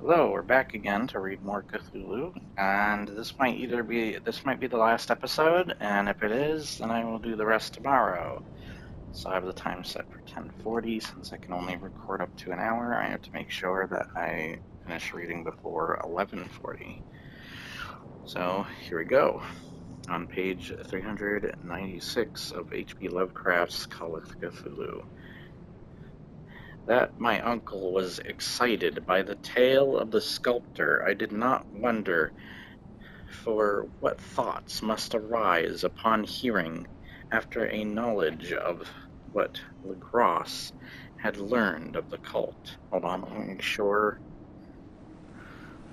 Hello, we're back again to read more Cthulhu, and this might be the last episode, and if it is, then I will do the rest tomorrow. So I have the time set for 10:40. Since I can only record up to an hour, I have to make sure that I finish reading before 11:40. So here we go. On page 396 of H.P. Lovecraft's Call of Cthulhu. That my uncle was excited by the tale of the sculptor, I did not wonder, for what thoughts must arise upon hearing, after a knowledge of what Legrasse had learned of the cult. Hold on, let me make sure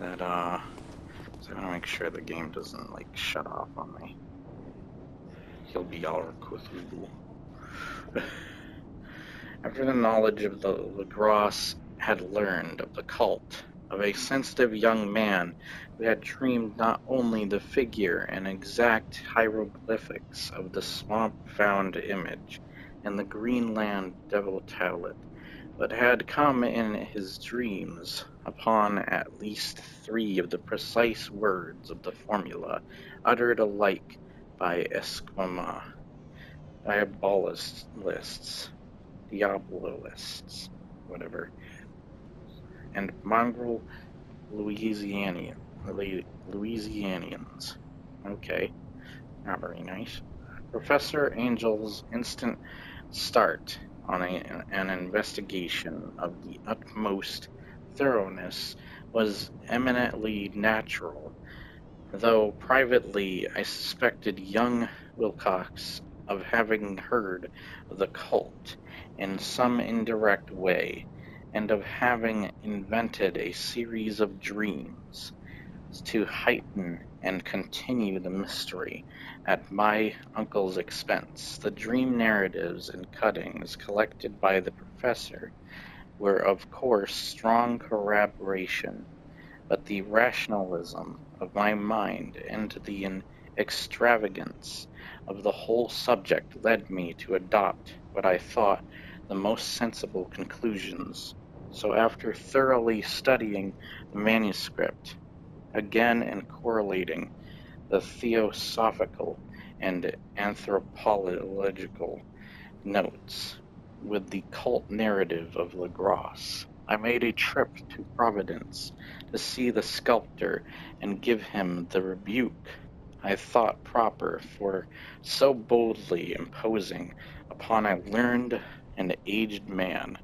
that, so I want to make sure the game doesn't, shut off on me. He'll be all Cthulhu. After the knowledge of the Legrasse had learned of the cult, of a sensitive young man who had dreamed not only the figure and exact hieroglyphics of the swamp-found image and the Greenland devil tablet, but had come in his dreams upon at least 3 of the precise words of the formula, uttered alike by Esquimaux, Diabolists, whatever, and mongrel Louisianians. Okay, not very nice. Professor Angel's instant start on an investigation of the utmost thoroughness was eminently natural, though privately I suspected young Wilcox of having heard of the cult in some indirect way, and of having invented a series of dreams to heighten and continue the mystery at my uncle's expense. The dream narratives and cuttings collected by the professor were of course strong corroboration, but the rationalism of my mind and the extravagance of the whole subject led me to adopt what I thought the most sensible conclusions. So after thoroughly studying the manuscript, again and correlating the theosophical and anthropological notes with the cult narrative of Legrasse, I made a trip to Providence to see the sculptor and give him the rebuke I thought proper for so boldly imposing upon a learned and aged man.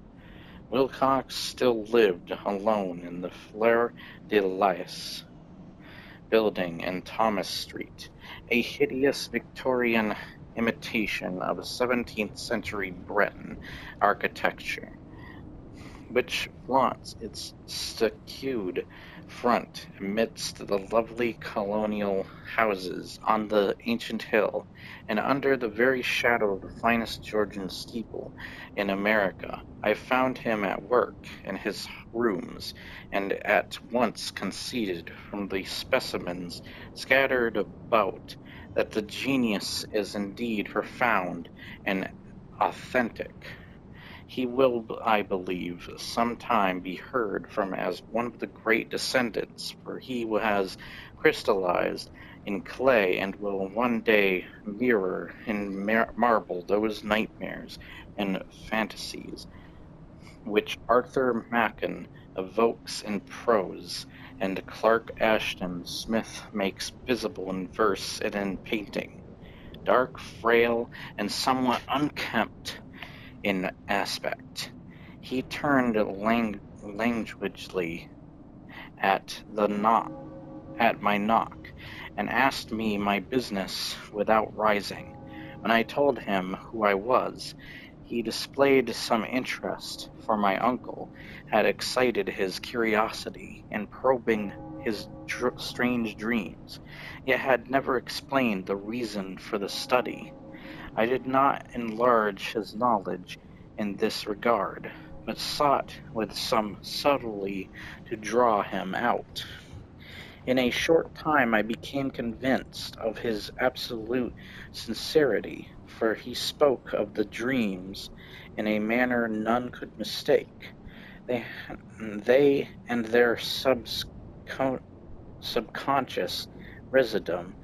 Wilcox still lived alone in the Fleur de Lys building in Thomas Street, a hideous Victorian imitation of 17th-century Breton architecture, which flaunts its stuccoed front amidst the lovely colonial houses on the ancient hill, and under the very shadow of the finest Georgian steeple in America. I found him at work in his rooms, and at once conceded from the specimens scattered about that the genius is indeed profound and authentic. He will, I believe, some time be heard from as one of the great descendants, for he has crystallized in clay and will one day mirror in marble those nightmares and fantasies which Arthur Machen evokes in prose, and Clark Ashton Smith makes visible in verse and in painting. Dark, frail, and somewhat unkempt in aspect, he turned languidly at my knock, and asked me my business without rising. When I told him who I was, he displayed some interest, for my uncle had excited his curiosity in probing his strange dreams, yet had never explained the reason for the study. I did not enlarge his knowledge in this regard, but sought with some subtlety to draw him out. In a short time I became convinced of his absolute sincerity, for he spoke of the dreams in a manner none could mistake. They and their subconscious residuum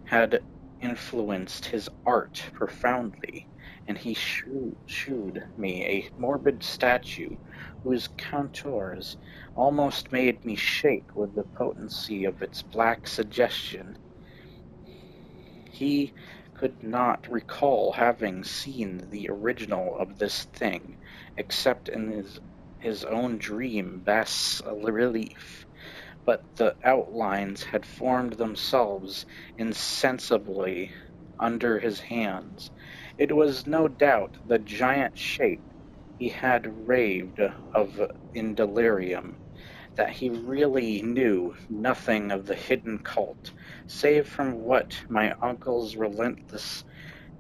had influenced his art profoundly, and he shewed me a morbid statue whose contours almost made me shake with the potency of its black suggestion. He could not recall having seen the original of this thing, except in his own dream bas relief, but the outlines had formed themselves insensibly under his hands. It was no doubt the giant shape he had raved of in delirium, that he really knew nothing of the hidden cult, save from what my uncle's relentless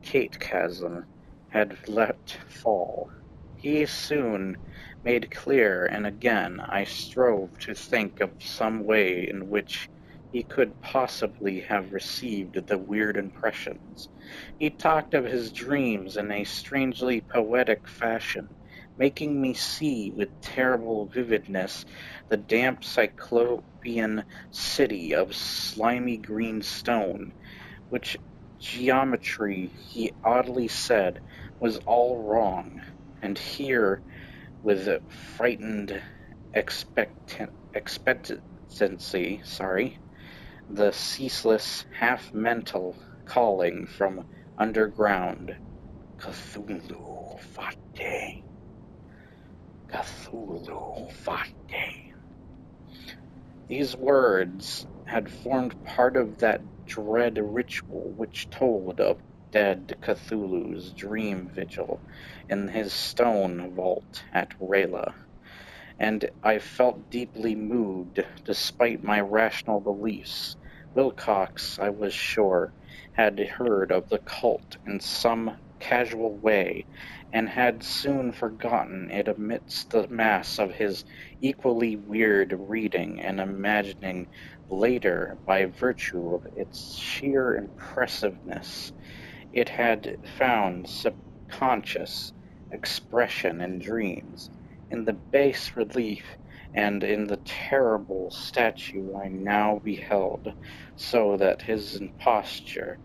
catechism had let fall. He soon made clear, and again I strove to think of some way in which he could possibly have received the weird impressions. He talked of his dreams in a strangely poetic fashion, making me see with terrible vividness the damp cyclopean city of slimy green stone, which geometry, he oddly said, was all wrong, and here, with frightened expectancy, the ceaseless, half-mental calling from underground, Cthulhu Fate, Cthulhu Fate. These words had formed part of that dread ritual which told of dead Cthulhu's dream vigil in his stone vault at Rayla, and I felt deeply moved despite my rational beliefs. Wilcox, I was sure, had heard of the cult in some casual way, and had soon forgotten it amidst the mass of his equally weird reading and imagining later, by virtue of its sheer impressiveness, it had found subconscious expression in dreams, in the bas relief, and in the terrible statue I now beheld, so that his imposture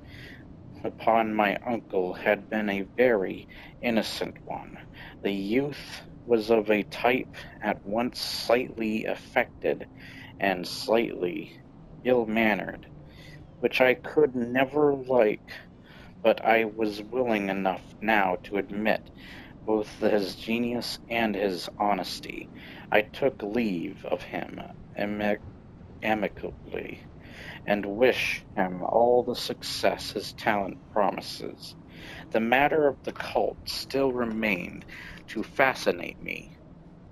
upon my uncle had been a very innocent one. The youth was of a type at once slightly affected and slightly ill-mannered, which I could never like, but I was willing enough now to admit both his genius and his honesty. I took leave of him amicably, and wish him all the success his talent promises. The matter of the cult still remained to fascinate me,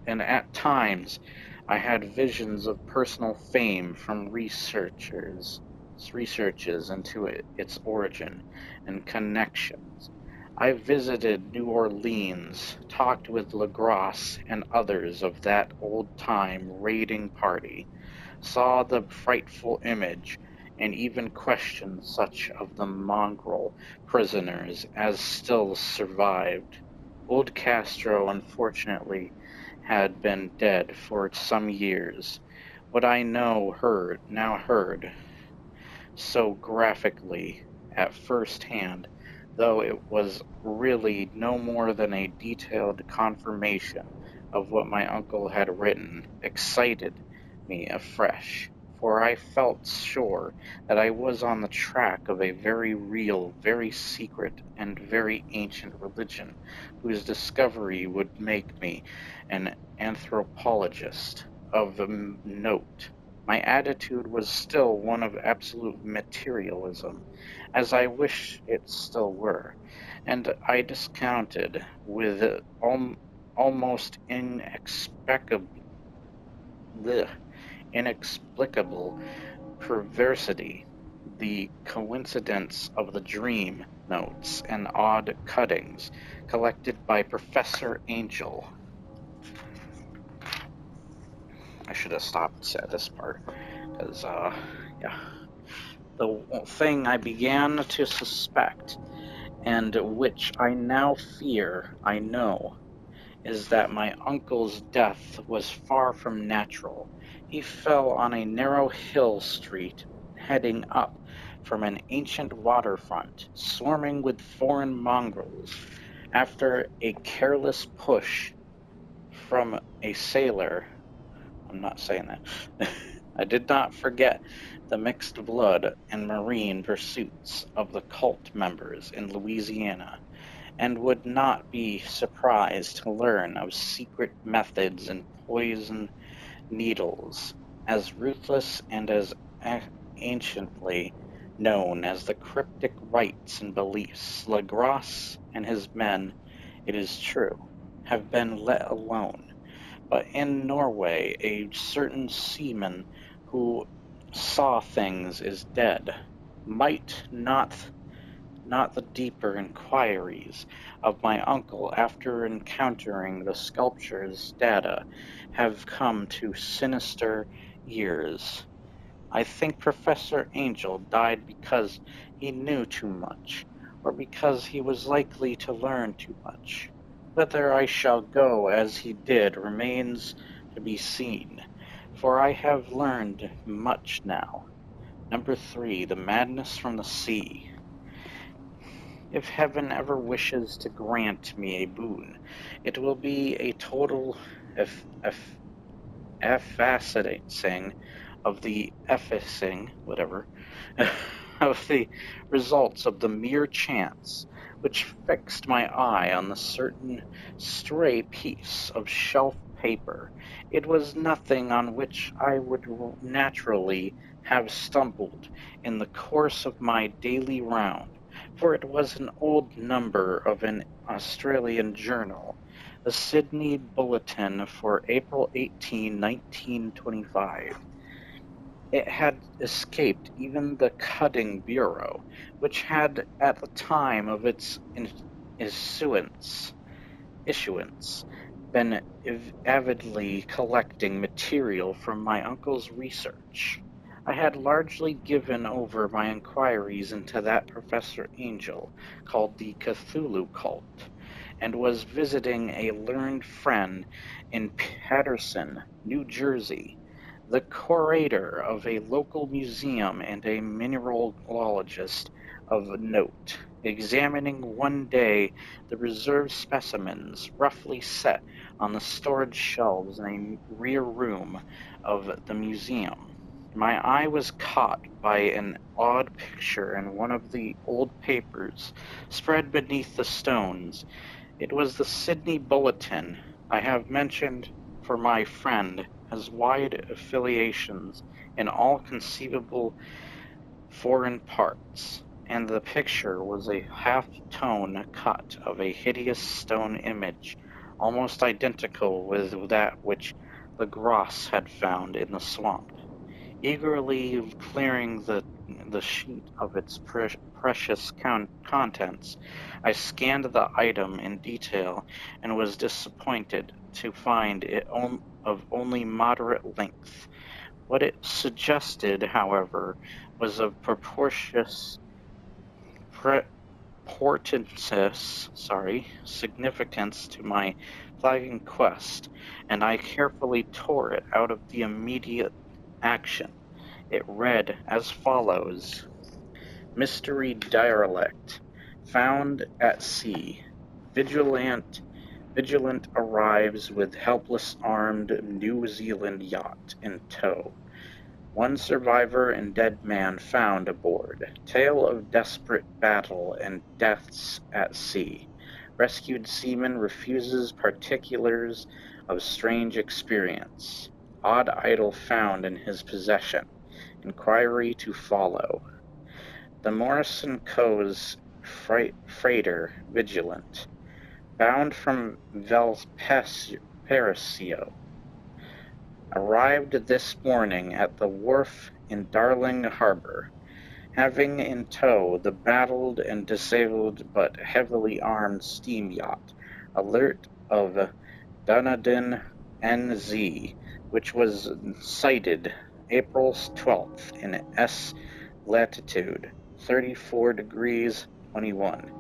and at times I had visions of personal fame from researches into its origin and connections. I visited New Orleans, talked with Legrasse and others of that old-time raiding party, saw the frightful image, and even questioned such of the mongrel prisoners as still survived. Old Castro, unfortunately, had been dead for some years. What I now heard, so graphically at first hand, though it was really no more than a detailed confirmation of what my uncle had written, excited me afresh, for I felt sure that I was on the track of a very real, very secret, and very ancient religion, whose discovery would make me an anthropologist of note. My attitude was still one of absolute materialism, as I wish it still were, and I discounted with almost inexplicable perversity the coincidence of the dream notes and odd cuttings collected by Professor Angel. I should have stopped at this part, because, the thing I began to suspect, and which I now fear I know, is that my uncle's death was far from natural. He fell on a narrow hill street heading up from an ancient waterfront, swarming with foreign mongrels, after a careless push from a sailor. I'm not saying that. I did not forget the mixed blood and marine pursuits of the cult members in Louisiana, and would not be surprised to learn of secret methods and poison needles, as ruthless and as anciently known as the cryptic rites and beliefs. Lagros and his men, it is true, have been let alone. But in Norway, a certain seaman who saw things is dead. Might not the deeper inquiries of my uncle after encountering the sculpture's data have come to sinister ears. I think Professor Angel died because he knew too much, or because he was likely to learn too much. Whether I shall go as he did remains to be seen, for I have learned much now. Number 3, the madness from the sea. If heaven ever wishes to grant me a boon, it will be a total effaceting of the of the results of the mere chance, which fixed my eye on the certain stray piece of shelf paper. It was nothing on which I would naturally have stumbled in the course of my daily round, for it was an old number of an Australian journal, the Sydney Bulletin for April 18, 1925. It had escaped even the Cutting Bureau, which had, at the time of its issuance, been avidly collecting material from my uncle's research. I had largely given over my inquiries into that Professor Angel, called the Cthulhu cult, and was visiting a learned friend in Paterson, New Jersey, the curator of a local museum and a mineralogist of note, examining one day the reserve specimens roughly set on the storage shelves in a rear room of the museum. My eye was caught by an odd picture in one of the old papers spread beneath the stones. It was the Sydney Bulletin I have mentioned, for my friend has wide affiliations in all conceivable foreign parts, and the picture was a half-tone cut of a hideous stone image, almost identical with that which Lagros had found in the swamp. Eagerly clearing the sheet of its precious contents, I scanned the item in detail and was disappointed to find it of only moderate length. What it suggested, however, was of portentous significance to my flagging quest, and I carefully tore it out of the immediate action. It read as follows: Mystery derelict found at sea. Vigilant arrives with helpless armed New Zealand yacht in tow. One survivor and dead man found aboard. Tale of desperate battle and deaths at sea. Rescued seaman refuses particulars of strange experience. Odd idol found in his possession. Inquiry to follow. The Morrison Co's freighter Vigilant, bound from Valparaiso, arrived this morning at the wharf in Darling Harbor, having in tow the battered and disabled but heavily armed steam yacht Alert of Dunedin, NZ, which was sighted April 12th in S latitude 34 degrees 21.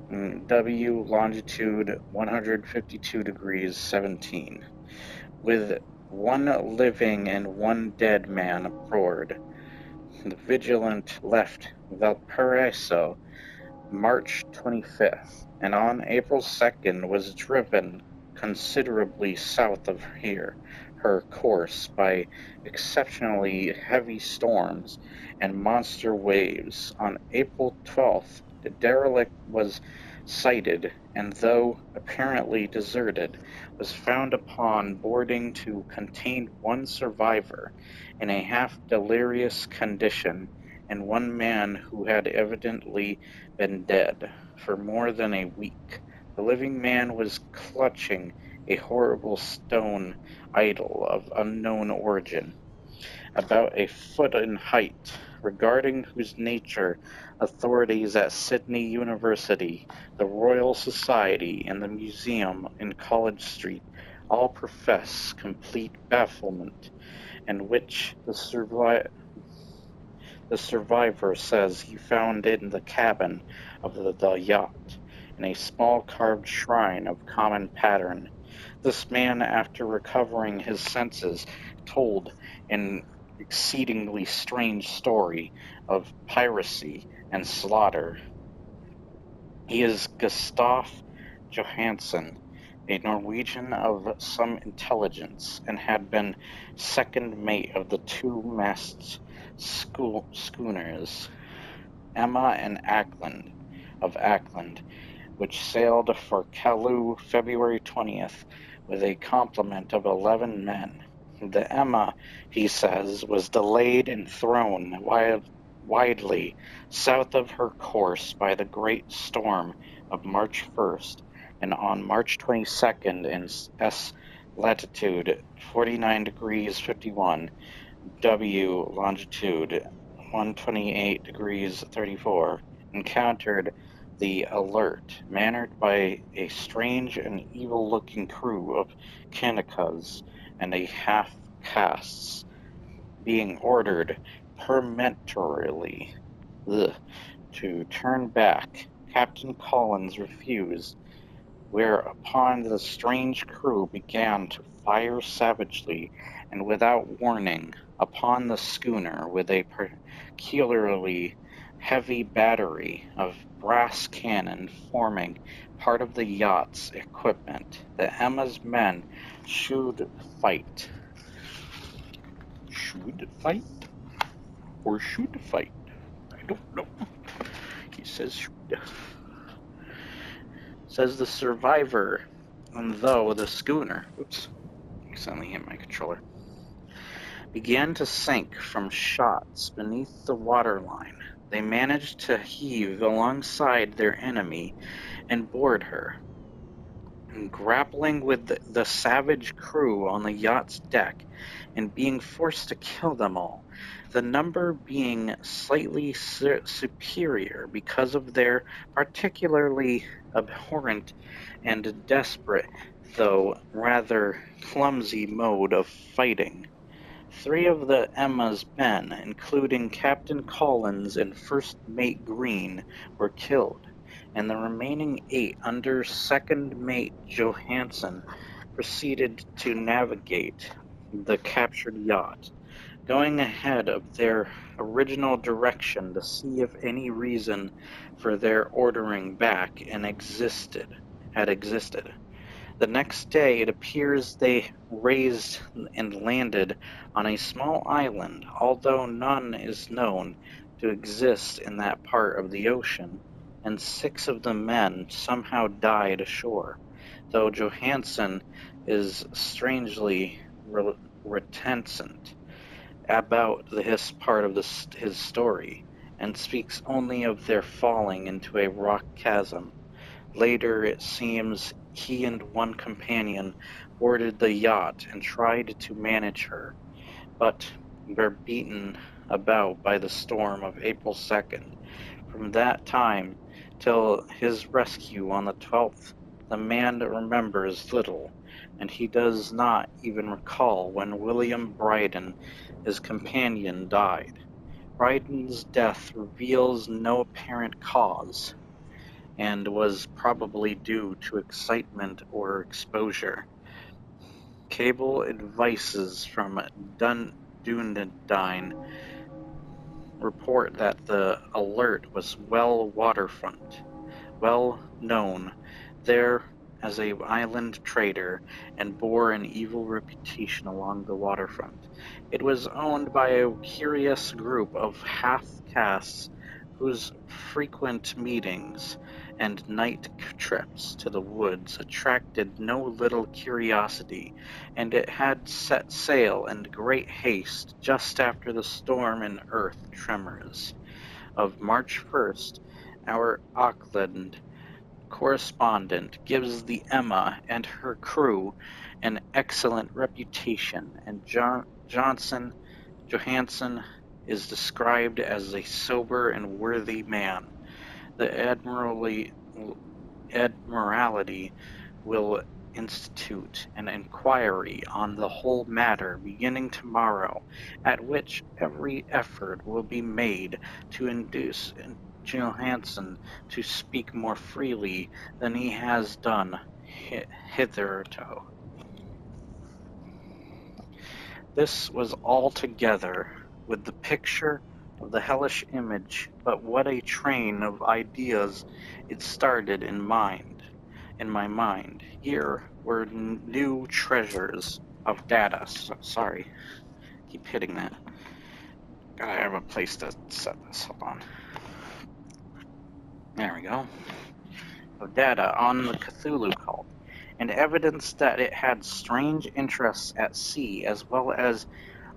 W, longitude 152 degrees 17, with one living and one dead man aboard. The Vigilant left Valparaiso March 25th, and on April 2nd was driven considerably south of her course by exceptionally heavy storms and monster waves. On April 12th, the derelict was sighted, and though apparently deserted, was found upon boarding to contain one survivor in a half-delirious condition, and one man who had evidently been dead for more than a week. The living man was clutching a horrible stone idol of unknown origin, about a foot in height, regarding whose nature authorities at Sydney University, the Royal Society, and the Museum in College Street all profess complete bafflement, and which the survivor says he found in the cabin of the yacht, in a small carved shrine of common pattern. This man, after recovering his senses, told an exceedingly strange story of piracy and slaughter. He is Gustav Johansen, a Norwegian of some intelligence, and had been second mate of the two-masted schooners Emma and Ackland of Ackland, which sailed for Callao February 20th with a complement of 11 men. The Emma, he says, was delayed and thrown widely south of her course by the great storm of March 1st, and on March 22nd in S latitude 49 degrees 51, W longitude 128 degrees 34, encountered the Alert, manned by a strange and evil-looking crew of Kanakas and a half-castes, being ordered peremptorily to turn back. Captain Collins refused, whereupon the strange crew began to fire savagely and without warning upon the schooner with a peculiarly heavy battery of brass cannon forming part of the yacht's equipment. The Emma's men should fight. Should fight? Or should fight? I don't know. He says should. Says the survivor, and though the schooner, accidentally hit my controller, began to sink from shots beneath the waterline, they managed to heave alongside their enemy and board her. And grappling with the savage crew on the yacht's deck and being forced to kill them all, the number being slightly superior because of their particularly abhorrent and desperate, though rather clumsy mode of fighting. 3 of the Emma's men, including Captain Collins and First Mate Green, were killed, and the remaining 8 under Second Mate Johansen proceeded to navigate the captured yacht, going ahead of their original direction to see if any reason for their ordering back had existed. The next day, it appears they raised and landed on a small island, although none is known to exist in that part of the ocean, and 6 of the men somehow died ashore, though Johansen is strangely reticent about his part of his story, and speaks only of their falling into a rock chasm. Later, it seems he and one companion boarded the yacht and tried to manage her, but were beaten about by the storm of April 2nd. From that time till his rescue on the 12th, the man remembers little, and he does not even recall when William Bryden, his companion, died. Bryden's death reveals no apparent cause. and was probably due to excitement or exposure. Cable advices from Dunedin report that the alert was well known there as a island trader and bore an evil reputation along the waterfront. It was owned by a curious group of half-castes whose frequent meetings and night trips to the woods attracted no little curiosity, and it had set sail in great haste just after the storm and earth tremors of March 1st. Our Auckland correspondent gives the Emma and her crew an excellent reputation, and Johansson is described as a sober and worthy man. The Admiralty will institute an inquiry on the whole matter beginning tomorrow, at which every effort will be made to induce Johansson to speak more freely than he has done hitherto. This was altogether with the picture of the hellish image, but what a train of ideas it started in my mind. Here were new treasures of data. Sorry, keep hitting that. Gotta have a place to set this. Hold on. There we go. Of data on the Cthulhu cult, and evidence that it had strange interests at sea as well as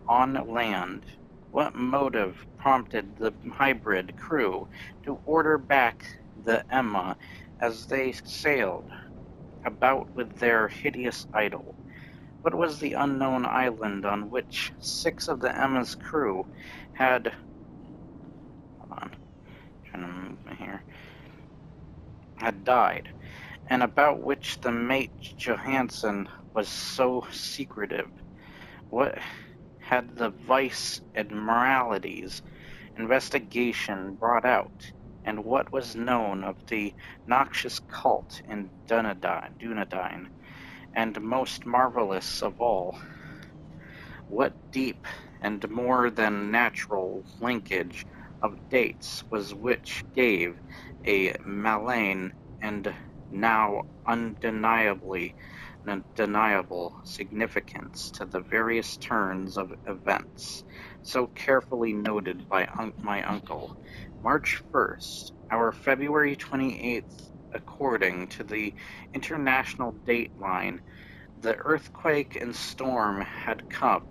on land. What motive prompted the hybrid crew to order back the Emma as they sailed about with their hideous idol? What was the unknown island on which 6 of the Emma's crew had... Hold on. Trying to move my hair. Had died, and about which the mate Johansson was so secretive? What had the Vice Admiralty's investigation brought out, and what was known of the noxious cult in Dunedin, and most marvelous of all, what deep and more than natural linkage of dates was which gave a malign and now undeniable significance to the various turns of events so carefully noted by my uncle. March 1st, our February 28th, according to the international date line, the earthquake and storm had come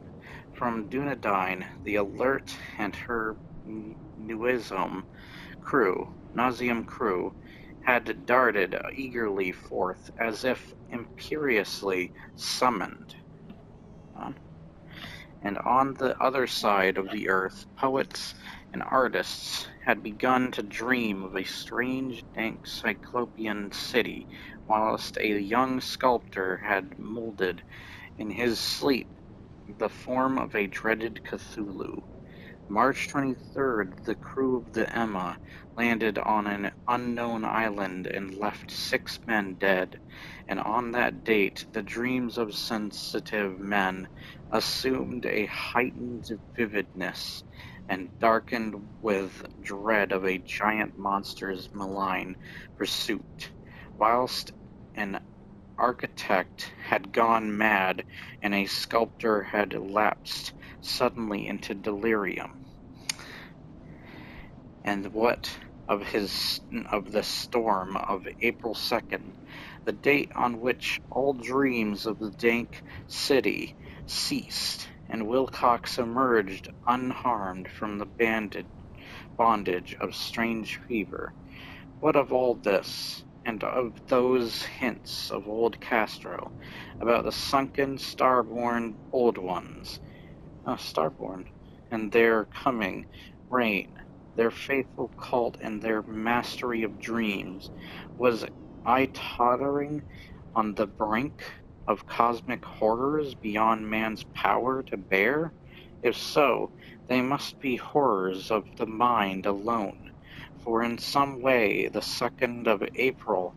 from Dunedin. The Alert and her Nauseam crew, had darted eagerly forth as if imperiously summoned. And on the other side of the earth, poets and artists had begun to dream of a strange, dank, cyclopean city, whilst a young sculptor had moulded in his sleep the form of a dreaded Cthulhu. March 23rd, the crew of the Emma landed on an unknown island and left 6 men dead, and on that date the dreams of sensitive men assumed a heightened vividness and darkened with dread of a giant monster's malign pursuit, whilst an architect had gone mad and a sculptor had lapsed suddenly into delirium. And what of the storm of April 2nd, the date on which all dreams of the dank city ceased, and Wilcox emerged unharmed from the bondage of strange fever? What of all this, and of those hints of old Castro about the sunken starborn old ones, and their coming reign, their faithful cult and their mastery of dreams? Was I tottering on the brink of cosmic horrors beyond man's power to bear? If so, they must be horrors of the mind alone, for in some way the 2nd of April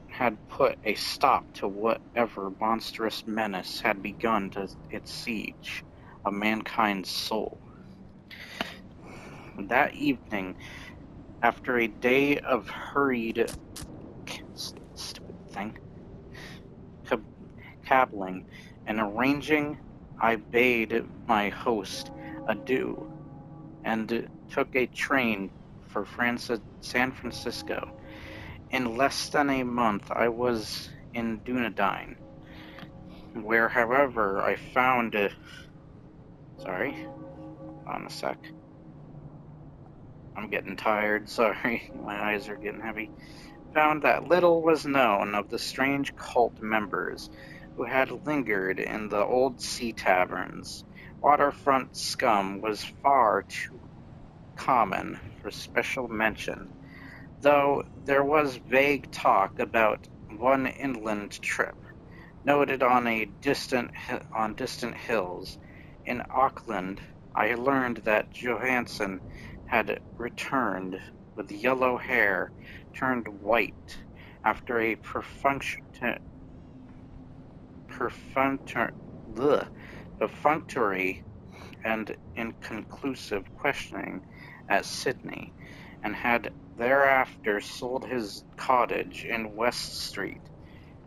had put a stop to whatever monstrous menace had begun its siege of mankind's soul. That evening, after a day of hurried cabbling and arranging, I bade my host adieu and took a train for San Francisco. In less than a month I was in Dunedin, where, however, I found sorry, hold on a sec. I'm getting tired, sorry, my eyes are getting heavy. Found that little was known of the strange cult members who had lingered in the old sea taverns. Waterfront scum was far too common for special mention, though there was vague talk about one inland trip, noted on distant hills. In Auckland, I learned that Johansson had returned with yellow hair turned white after a perfunctory and inconclusive questioning at Sydney, and had thereafter sold his cottage in West Street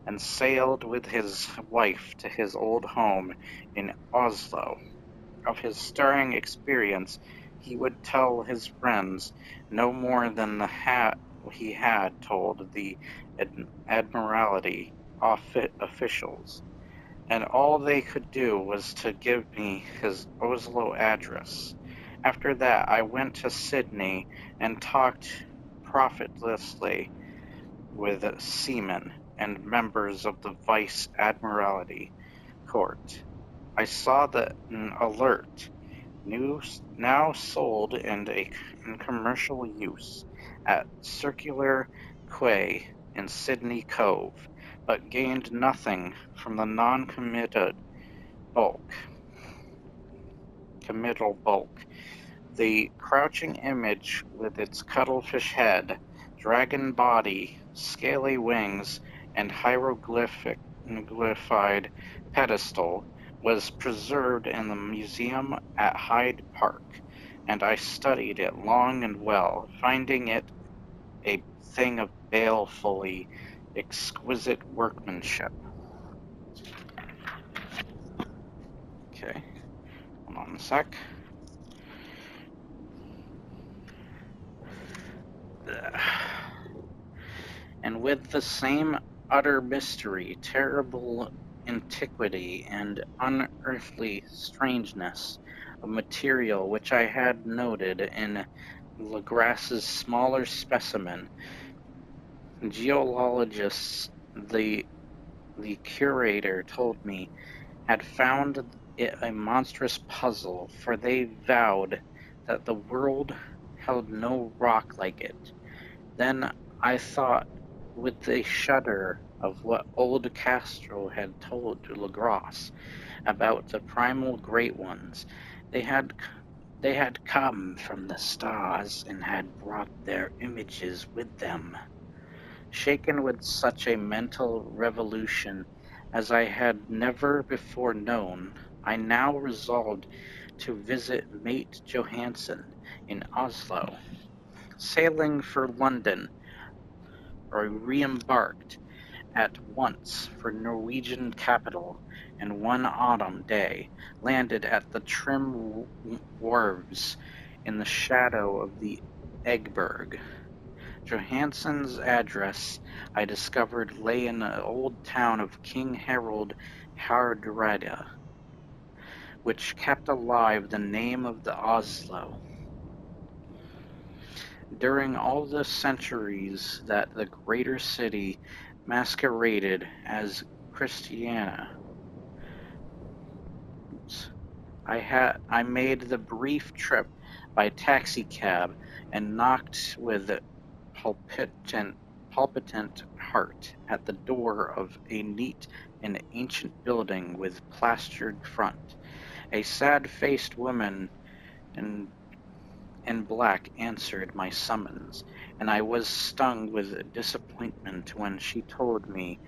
and sailed with his wife to his old home in Oslo. Of his stirring experience he would tell his friends no more than he had told the Admiralty officials, and all they could do was to give me his Oslo address. After that I went to Sydney and talked profitlessly with seamen and members of the Vice Admiralty Court. I saw that an Alert, now sold in commercial use at Circular Quay in Sydney Cove, but gained nothing from the non-committal bulk. The crouching image with its cuttlefish head, dragon body, scaly wings, and hieroglyphied pedestal was preserved in the museum at Hyde Park, and I studied it long and well, finding it a thing of balefully exquisite workmanship. Okay, hold on a sec. And with the same utter mystery, terrible antiquity, and unearthly strangeness of material which I had noted in Legras's smaller specimen, geologists, the curator told me, had found it a monstrous puzzle, for they vowed that the world held no rock like it. Then I thought with a shudder of what old Castro had told to Legras about the primal great ones. They had come from the stars and had brought their images with them. Shaken with such a mental revolution as I had never before known, I now resolved to visit Mate Johansson in Oslo. Sailing for London, I re-embarked at once for Norwegian capital, and one autumn day landed at the trim wharves in the shadow of the Eggberg. Johansson's address, I discovered, lay in the old town of King Harold Hardrada, which kept alive the name of the Oslo. During all the centuries that the greater city masqueraded as Christiania, I made the brief trip by taxicab and knocked with palpitant heart at the door of a neat and ancient building with plastered front. A sad-faced woman and in black answered my summons, and I was stung with disappointment when she told me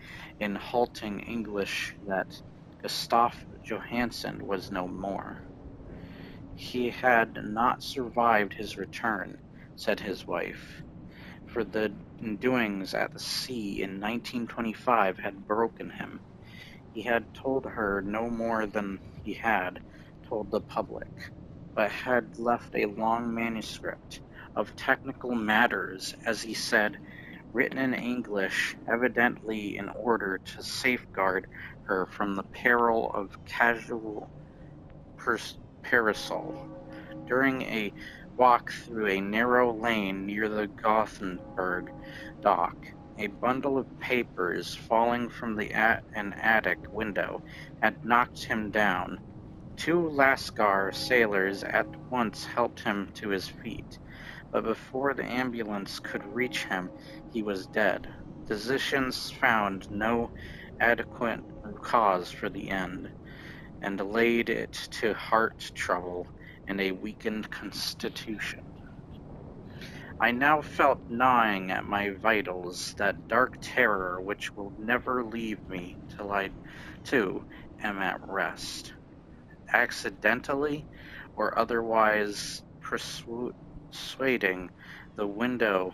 in halting English that Gustav Johansen was no more. He had not survived his return, said his wife, for the doings at the sea in 1925 had broken him. He had told her no more than he had told the public, but had left a long manuscript of technical matters, as he said, written in English, evidently in order to safeguard her from the peril of casual parasol. During a walk through a narrow lane near the Gothenburg dock, a bundle of papers falling from an attic window had knocked him down. Two Lascar sailors at once helped him to his feet, but before the ambulance could reach him, he was dead. Physicians found no adequate cause for the end, and laid it to heart trouble and a weakened constitution. I now felt gnawing at my vitals that dark terror which will never leave me till I, too, am at rest. Accidentally or otherwise persuading the window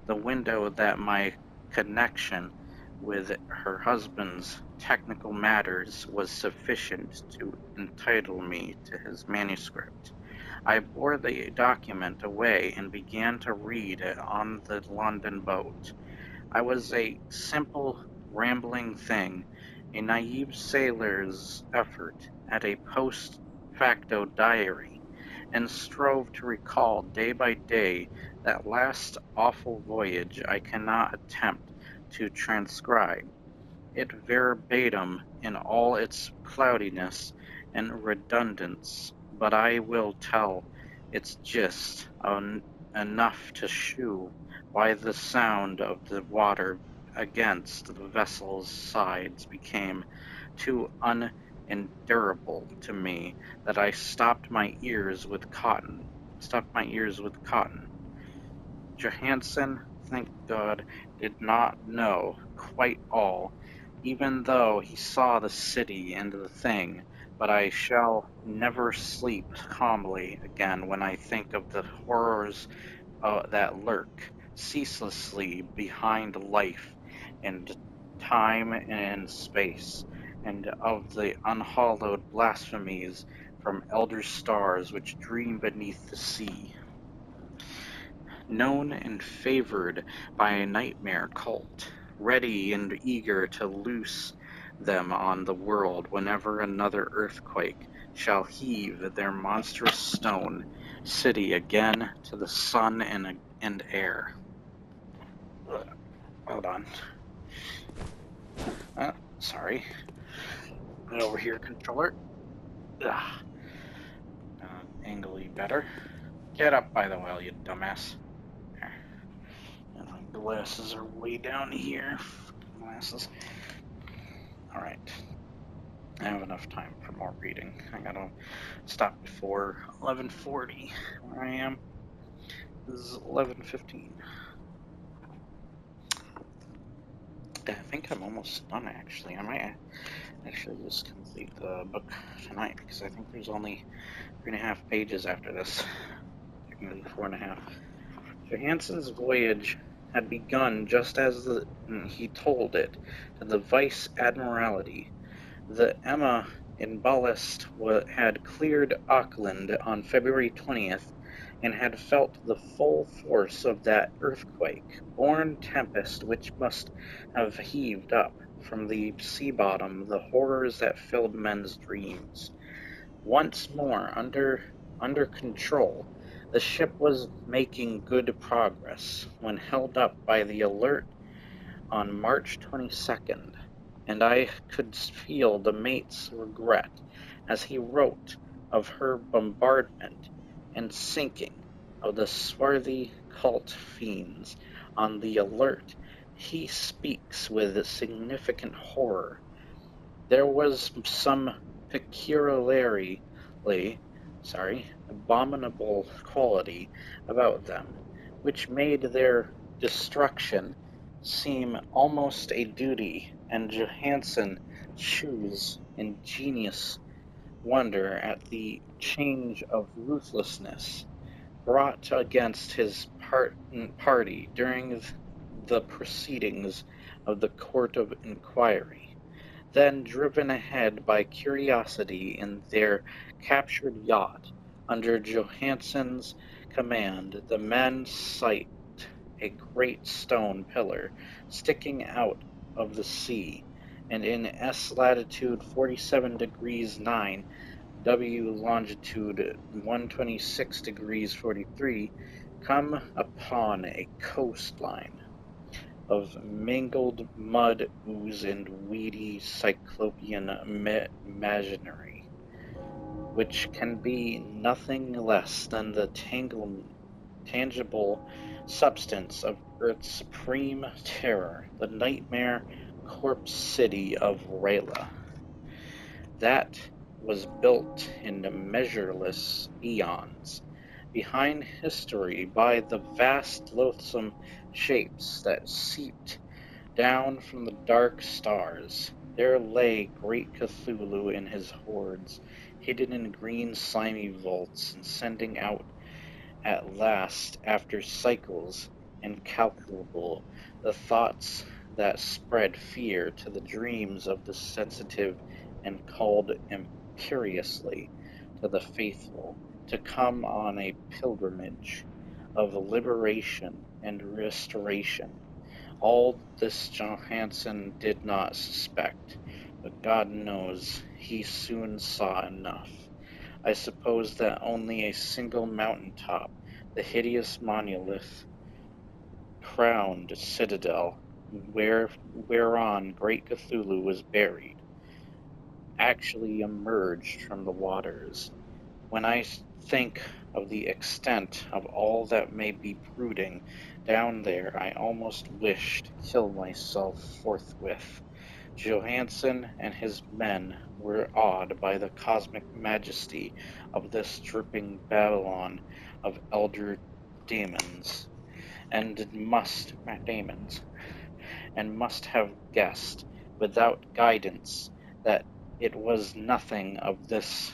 that my connection with her husband's technical matters was sufficient to entitle me to his manuscript. I bore the document away and began to read it on the London boat. I was a simple, rambling thing, a naive sailor's effort at a post facto diary, and strove to recall day by day that last awful voyage I cannot attempt to transcribe it verbatim in all its cloudiness and redundance, but I will tell its gist enough to shew why the sound of the water against the vessel's sides became too unendurable to me that I stopped my ears with cotton. Johansen, thank God, did not know quite all, even though he saw the city and the thing, but I shall never sleep calmly again when I think of the horrors that lurk ceaselessly behind life and time and space, and of the unhallowed blasphemies from elder stars which dream beneath the sea. Known and favored by a nightmare cult, ready and eager to loose them on the world whenever another earthquake shall heave their monstrous stone city again to the sun and air. Hold on. Sorry. Get over here, controller. Angle you better. Get up by the well, you dumbass. And my glasses are way down here. Glasses. Alright. I have enough time for more reading. I gotta stop before 11:40 where I am. This is 11:15. I think I'm almost done, actually. I might actually just complete the book tonight, because I think there's only 3.5 pages after this. Technically 4.5. Johansen's voyage had begun just as he told it to the Vice Admiralty. The Emma in ballast had cleared Auckland on February 20th, and had felt the full force of that earthquake-born tempest which must have heaved up from the sea bottom the horrors that filled men's dreams. Once more under control, the ship was making good progress when held up by the Alert on March 22nd, and I could feel the mate's regret as he wrote of her bombardment and sinking of the swarthy cult fiends on the Alert. He speaks with significant horror. There was some peculiarity abominable quality about them, which made their destruction seem almost a duty, and Johansen chews ingenious wonder at the change of ruthlessness brought against his party during the proceedings of the Court of Inquiry. Then, driven ahead by curiosity in their captured yacht, under Johansen's command, the men sight a great stone pillar sticking out of the sea, and in S latitude 47 degrees 9, W longitude 126 degrees 43, come upon a coastline of mingled mud, ooze, and weedy cyclopean imaginary, which can be nothing less than the tangible substance of Earth's supreme terror, the nightmare corpse city of Rayla, that was built in measureless eons behind history by the vast loathsome shapes that seeped down from the dark stars. There lay great Cthulhu in his hordes, hidden in green slimy vaults, and sending out at last, after cycles incalculable, the thoughts that spread fear to the dreams of the sensitive and called imperiously to the faithful to come on a pilgrimage of liberation and restoration. All this Johansen did not suspect, but God knows he soon saw enough. I suppose that only a single mountain top, the hideous monolith crowned citadel whereon great Cthulhu was buried, actually emerged from the waters. When I think of the extent of all that may be brooding down there, I almost wish to kill myself forthwith. Johansen and his men were awed by the cosmic majesty of this dripping Babylon of elder demons, and must have guessed, without guidance, that it was nothing of this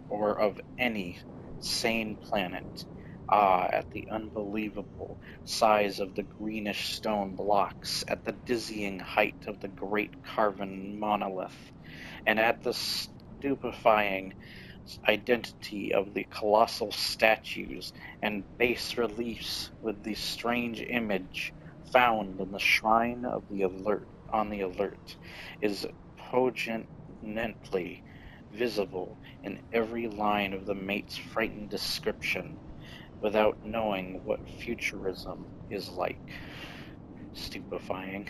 or of any sane planet. Ah, at the unbelievable size of the greenish stone blocks, at the dizzying height of the great carven monolith, and at the stupefying identity of the colossal statues and bas-reliefs with the strange image found in the shrine of the alert is poignantly visible in every line of the mate's frightened description, without knowing what futurism is like. Stupefying.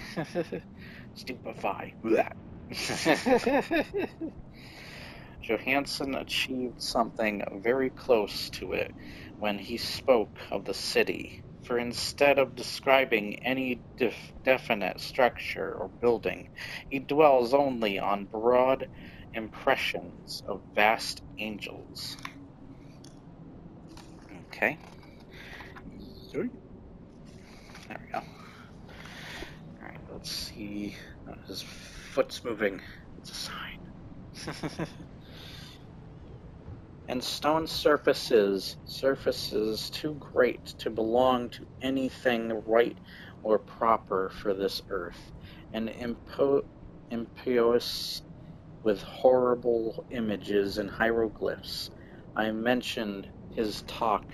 Stupefy. Johansen achieved something very close to it when he spoke of the city, for instead of describing any definite structure or building, he dwells only on broad impressions of vast angels. Okay. There we go. Alright, let's see. Oh, his foot's moving. It's a sign. And stone surfaces too great to belong to anything right or proper for this earth, and impious with horrible images and hieroglyphs. I mentioned his talk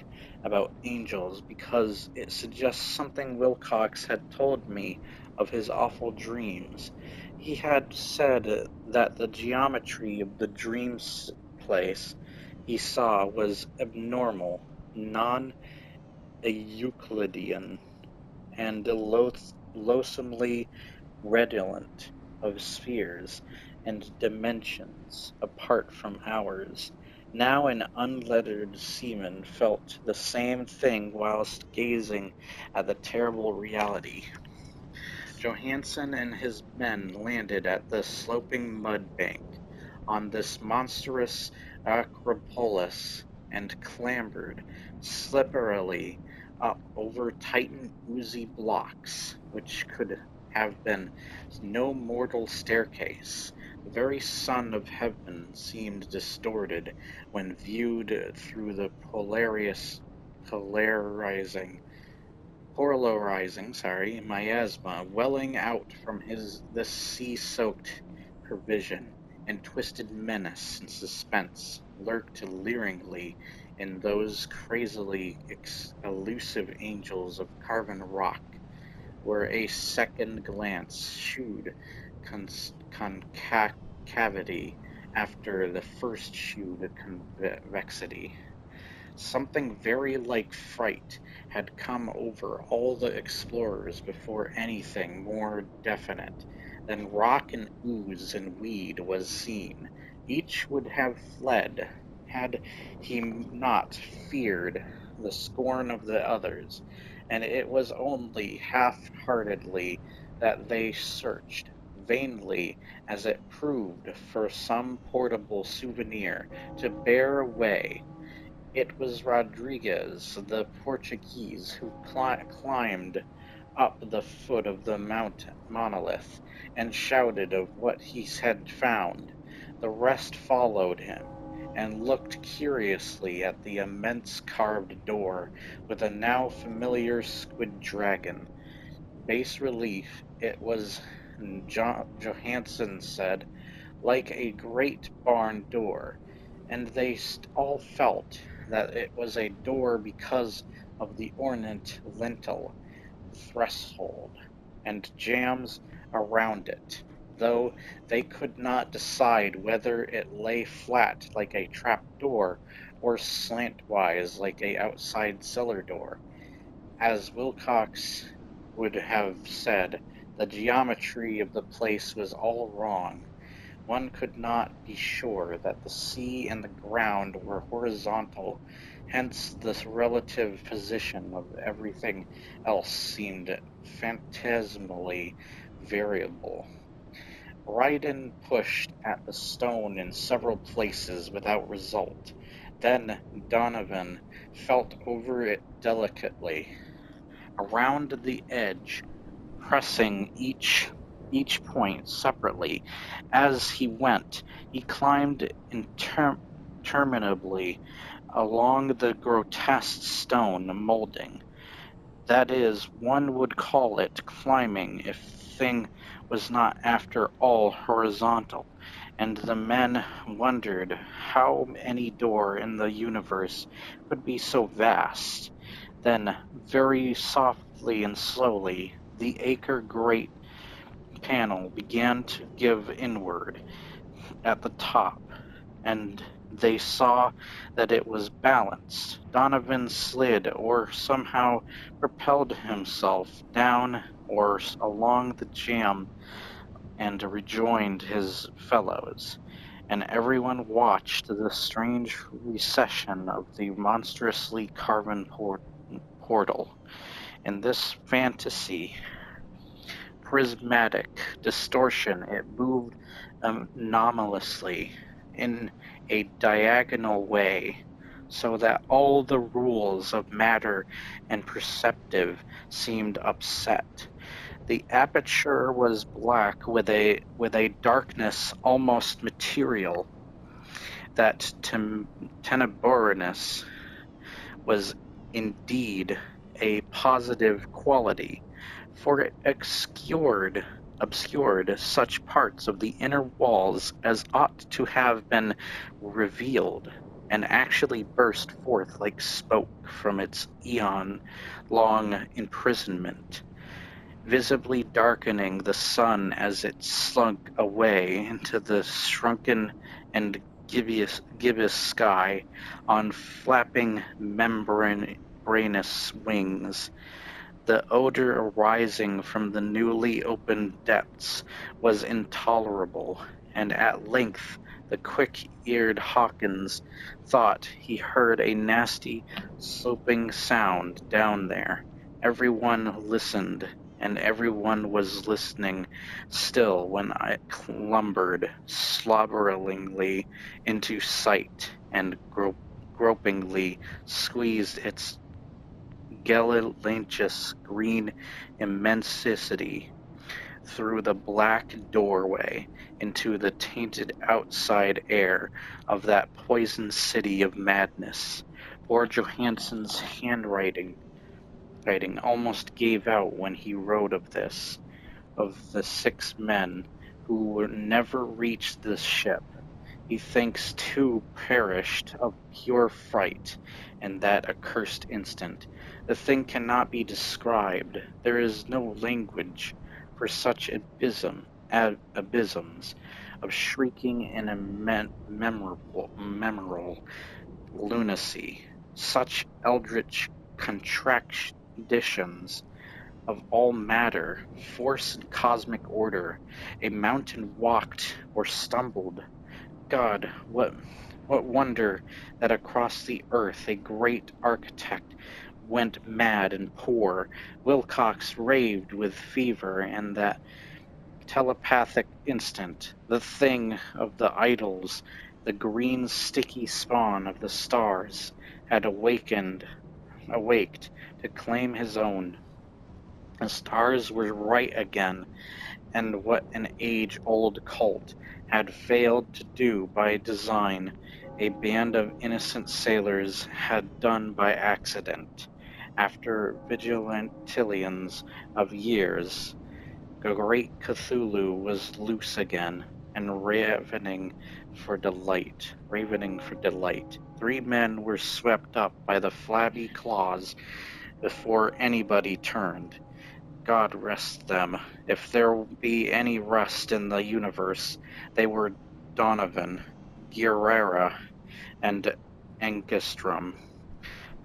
about angels because it suggests something Wilcox had told me of his awful dreams. He had said that the geometry of the dream place he saw was abnormal, non-Euclidean, and loathsomely redolent of spheres and dimensions apart from ours. Now an unlettered seaman felt the same thing whilst gazing at the terrible reality. Johansen and his men landed at the sloping mud bank on this monstrous acropolis and clambered slipperily up over titan oozy blocks, which could have been no mortal staircase. The very sun of heaven seemed distorted when viewed through the polarizing miasma welling out from this sea-soaked provision, and twisted menace and suspense lurked leeringly in those crazily elusive angels of carven rock, where a second glance shewed concavity after the first shewed convexity. Something very like fright had come over all the explorers before anything more definite than rock and ooze and weed was seen. Each would have fled had he not feared the scorn of the others, and it was only half-heartedly that they searched, vainly as it proved, for some portable souvenir to bear away. It was Rodriguez, the Portuguese, who climbed up the foot of the monolith and shouted of what he had found. The rest followed him and looked curiously at the immense carved door with a now familiar squid dragon. Bas relief, it was, Johansen said, like a great barn door, and they all felt that it was a door because of the ornate lintel, threshold, and jambs around it, though they could not decide whether it lay flat like a trap door or slantwise like a outside cellar door. As Wilcox would have said, the geometry of the place was all wrong. One could not be sure that the sea and the ground were horizontal, hence the relative position of everything else seemed phantasmally variable. Ryden pushed at the stone in several places without result. Then Donovan felt over it delicately, around the edge, pressing each point separately. As he went, he climbed interminably along the grotesque stone molding. That is, one would call it climbing if thing was not after all horizontal, and the men wondered how any door in the universe could be so vast. Then, very softly and slowly, the acre-great panel began to give inward at the top, and they saw that it was balanced. Donovan slid or somehow propelled himself down or along the jamb and rejoined his fellows, and everyone watched the strange recession of the monstrously carven portal. In this fantasy prismatic distortion, it moved anomalously in a diagonal way, so that all the rules of matter and perceptive seemed upset. The aperture was black with a darkness almost material. That tenebrousness was indeed a positive quality, for it obscured such parts of the inner walls as ought to have been revealed, and actually burst forth like smoke from its eon-long imprisonment, visibly darkening the sun as it slunk away into the shrunken and gibbous sky on flapping membranous wings. The odor arising from the newly opened depths was intolerable, and at length the quick-eared Hawkins thought he heard a nasty, sloping sound down there. Everyone listened, and everyone was listening still when I clambered slobberingly into sight and gropingly squeezed its gelatinous green immensity through the black doorway into the tainted outside air of that poisoned city of madness. Poor Johansen's handwriting almost gave out when he wrote of this, of the 6 men who never reached the ship. He thinks 2 perished of pure fright in that accursed instant. The thing cannot be described. There is no language for such abysms of shrieking and memorable lunacy, such eldritch contradictions of all matter, force and cosmic order. A mountain walked or stumbled. God, what wonder that across the earth a great architect went mad and poor. Wilcox raved with fever, and that telepathic instant, the thing of the idols, the green sticky spawn of the stars, had awaked to claim his own. The stars were right again, and what an age-old cult had failed to do by design, a band of innocent sailors had done by accident. After vigilantillions of years, the great Cthulhu was loose again, and ravening for delight. 3 men were swept up by the flabby claws before anybody turned. God rest them. If there be any rest in the universe, they were Donovan, Guerrera, and Angstrom.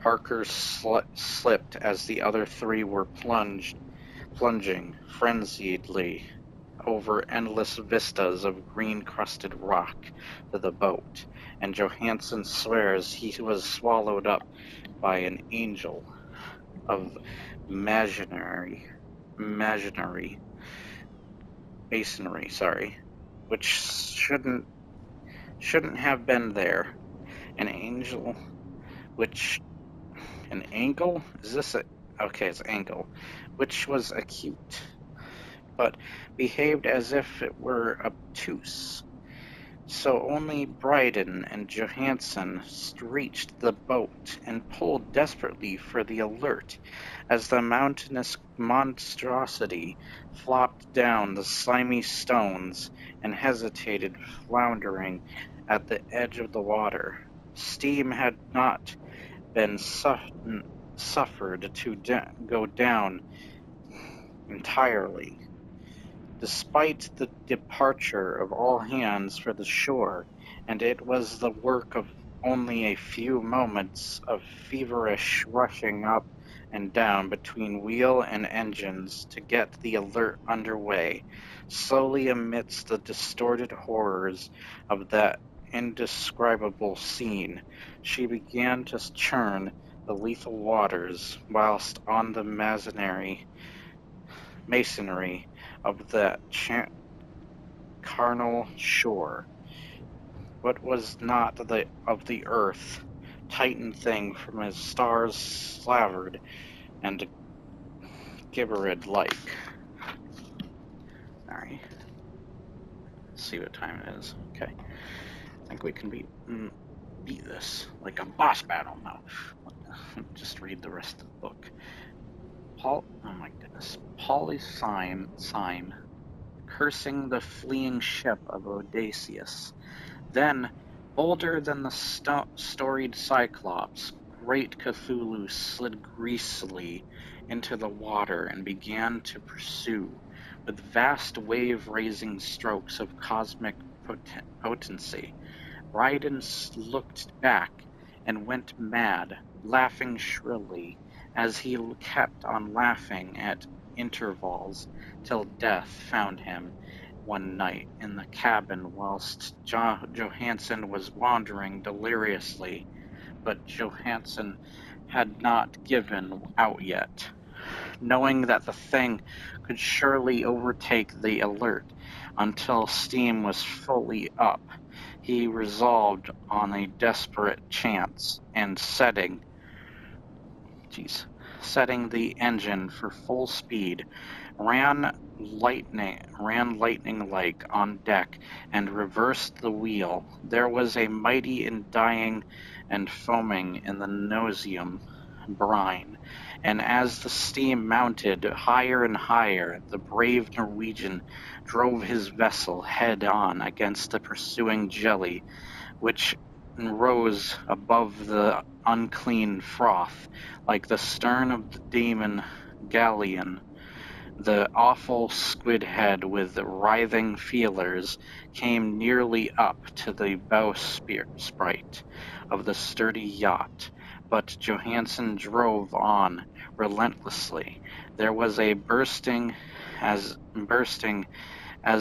Parker slipped as the other 3 were plunging frenziedly over endless vistas of green-crusted rock to the boat, and Johansen swears he was swallowed up by an angel of masonry, which shouldn't have been there. An angel, an angle? Is this a, okay, it's angle, which was acute, but behaved as if it were obtuse. So only Bryden and Johansen reached the boat and pulled desperately for the alert as the mountainous monstrosity flopped down the slimy stones and hesitated, floundering at the edge of the water. Steam had not been suffered to go down entirely. Despite the departure of all hands for the shore, and it was the work of only a few moments of feverish rushing up and down between wheel and engines to get the alert underway, slowly amidst the distorted horrors of that indescribable scene, she began to churn the lethal waters, whilst on the masonry of that carnal shore, what was not of the earth, Titan thing from his stars slavered and gibbered like. Alright. Let's see what time it is. Okay. I think we can beat this like a boss battle now. Just read the rest of the book. Oh my goodness. Polysign, cursing the fleeing ship of Odysseus. Then, bolder than the storied Cyclops, great Cthulhu slid greasily into the water and began to pursue, with vast wave-raising strokes of cosmic potency. Bryden looked back and went mad, laughing shrilly, as he kept on laughing at intervals, till death found him one night in the cabin whilst Johansen was wandering deliriously. But Johansen had not given out yet. Knowing that the thing could surely overtake the alert until steam was fully up, he resolved on a desperate chance and setting the engine for full speed, ran lightning-like on deck and reversed the wheel. There was a mighty undying and foaming in the nauseum brine, and as the steam mounted higher and higher, the brave Norwegian drove his vessel head-on against the pursuing jelly, which rose above the unclean froth like the stern of the demon galleon. The awful squid head with writhing feelers came nearly up to the bowsprit of the sturdy yacht, but Johansen drove on relentlessly. There was a bursting as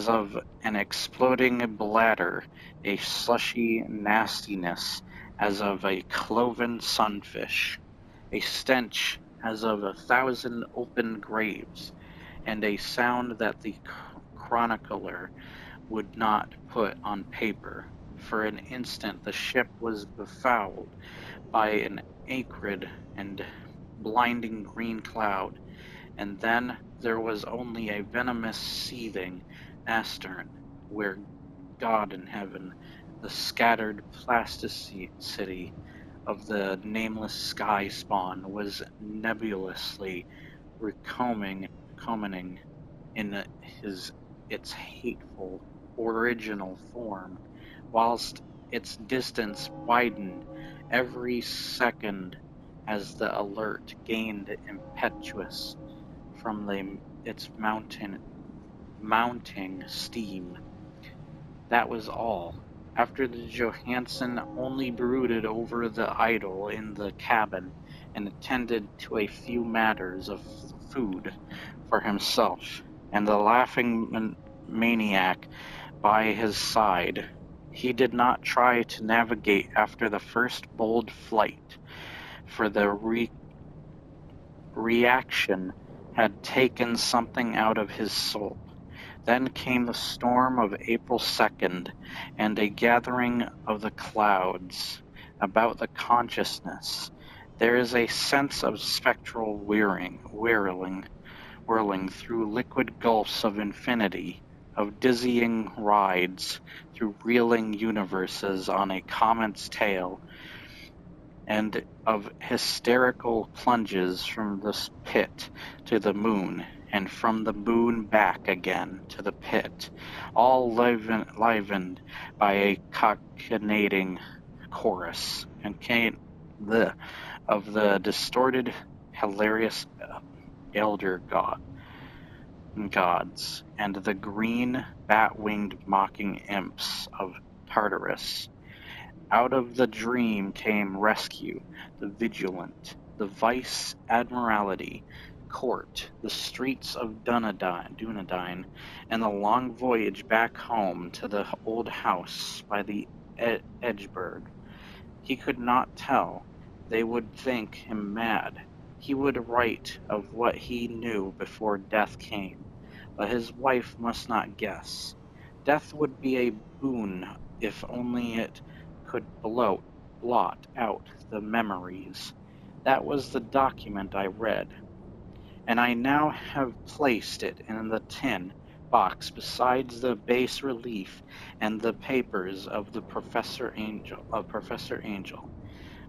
of an exploding bladder, a slushy nastiness as of a cloven sunfish, a stench as of 1,000 open graves, and a sound that the chronicler would not put on paper. For an instant the ship was befouled by an acrid and blinding green cloud, and then there was only a venomous seething astern, where God in heaven, the scattered plasticity of the nameless sky spawn was nebulously recoming in its hateful original form, whilst its distance widened every second as the alert gained impetuous from its mounting steam. That was all. After the Johansen only brooded over the idol in the cabin and attended to a few matters of food for himself and the laughing maniac by his side. He did not try to navigate after the first bold flight, for the reaction had taken something out of his soul. Then came the storm of April 2nd, and a gathering of the clouds about the consciousness. There is a sense of spectral whirling through liquid gulfs of infinity, of dizzying rides through reeling universes on a comet's tail, and of hysterical plunges from the pit to the moon, and from the moon back again to the pit, all livened by a cachinnating chorus, and of the distorted, hilarious elder gods, and the green, bat-winged mocking imps of Tartarus. Out of the dream came rescue, the vigilant, the vice-admiralty, court, the streets of Dunedain, and the long voyage back home to the old house by the Edgeburg. He could not tell. They would think him mad. He would write of what he knew before death came, but his wife must not guess. Death would be a boon if only it could blot out the memories. That was the document I read, and I now have placed it in the tin box besides the bas relief and the papers of the Professor Angel.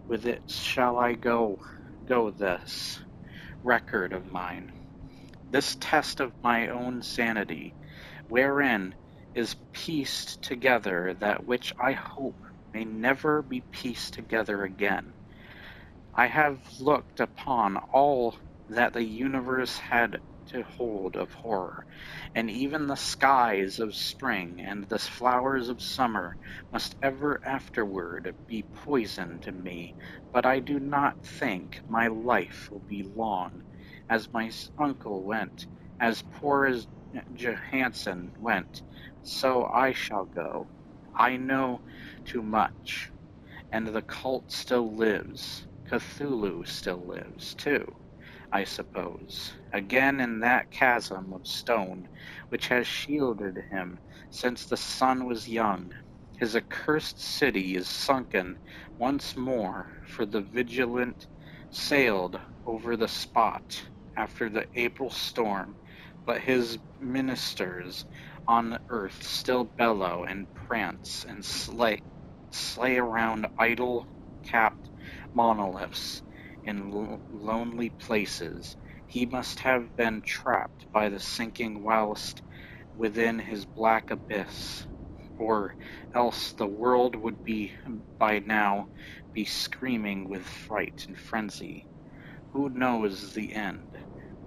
With it shall I go this record of mine, this test of my own sanity, wherein is pieced together that which I hope may never be pieced together again. I have looked upon all that the universe had to hold of horror, and even the skies of spring and the flowers of summer must ever afterward be poison to me, but I do not think my life will be long. As my uncle went, as poor as Johansen went, so I shall go. I know too much, and the cult still lives. Cthulhu still lives, too, I suppose, again in that chasm of stone which has shielded him since the sun was young. His accursed city is sunken once more, for the vigilant sailed over the spot after the April storm, but his ministers on earth still bellow and prance and slay around idol-capped monoliths in lonely places. He must have been trapped by the sinking whilst within his black abyss, or else the world would by now be screaming with fright and frenzy. Who knows the end?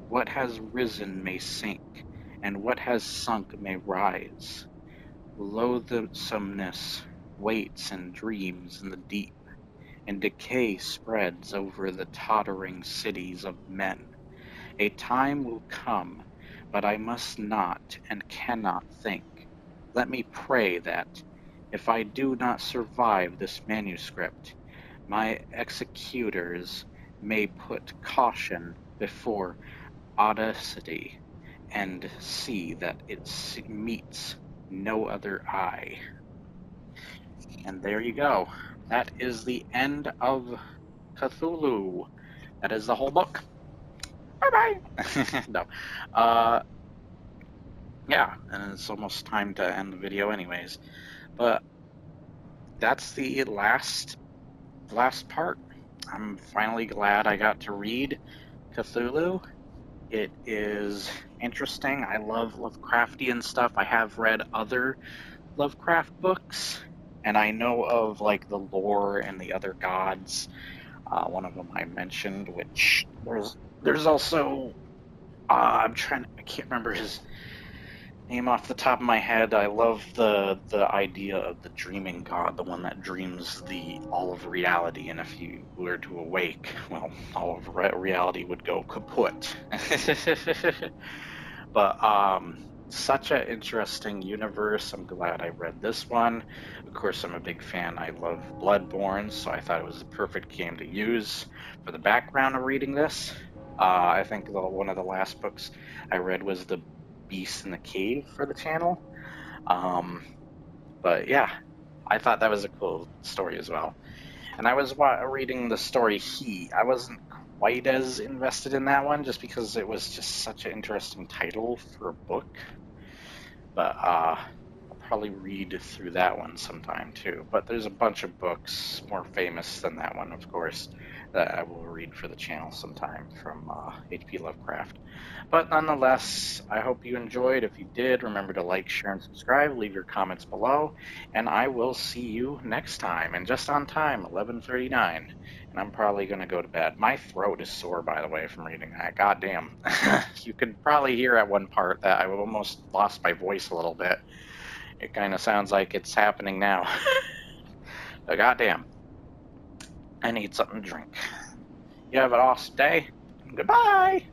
What has risen may sink, and what has sunk may rise. Loathsomeness waits and dreams in the deep, and decay spreads over the tottering cities of men. A time will come, but I must not and cannot think. Let me pray that, if I do not survive this manuscript, my executors may put caution before audacity, and see that it meets no other eye. And there you go. That is the end of Cthulhu. That is the whole book. Bye-bye! No. Yeah, and it's almost time to end the video anyways. But that's the last part. I'm finally glad I got to read Cthulhu. It is interesting. I love Lovecraftian stuff. I have read other Lovecraft books, and I know of like the lore and the other gods. One of them I mentioned, which there's also I can't remember his name off the top of my head. I love the idea of the dreaming god, the one that dreams all of reality, and if you were to awake, well, all of reality would go kaput. But such an interesting universe. I'm glad I read this one. Of course, I'm a big fan. I love Bloodborne, so I thought it was the perfect game to use for the background of reading this. I think one of the last books I read was The Beast in the Cave for the channel. But yeah, I thought that was a cool story as well. And I was reading the story He. I wasn't quite as invested in that one just because it was just such an interesting title for a book. But I'll probably read through that one sometime too. But there's a bunch of books more famous than that one, of course, that I will read for the channel sometime from H.P. Lovecraft. But nonetheless, I hope you enjoyed. If you did, remember to like, share, and subscribe. Leave your comments below, and I will see you next time. And just on time, 11:39. And I'm probably going to go to bed. My throat is sore, by the way, from reading that. Goddamn. You could probably hear at one part that I almost lost my voice a little bit. It kind of sounds like it's happening now. But goddamn. I need something to drink. You have an awesome day. Goodbye.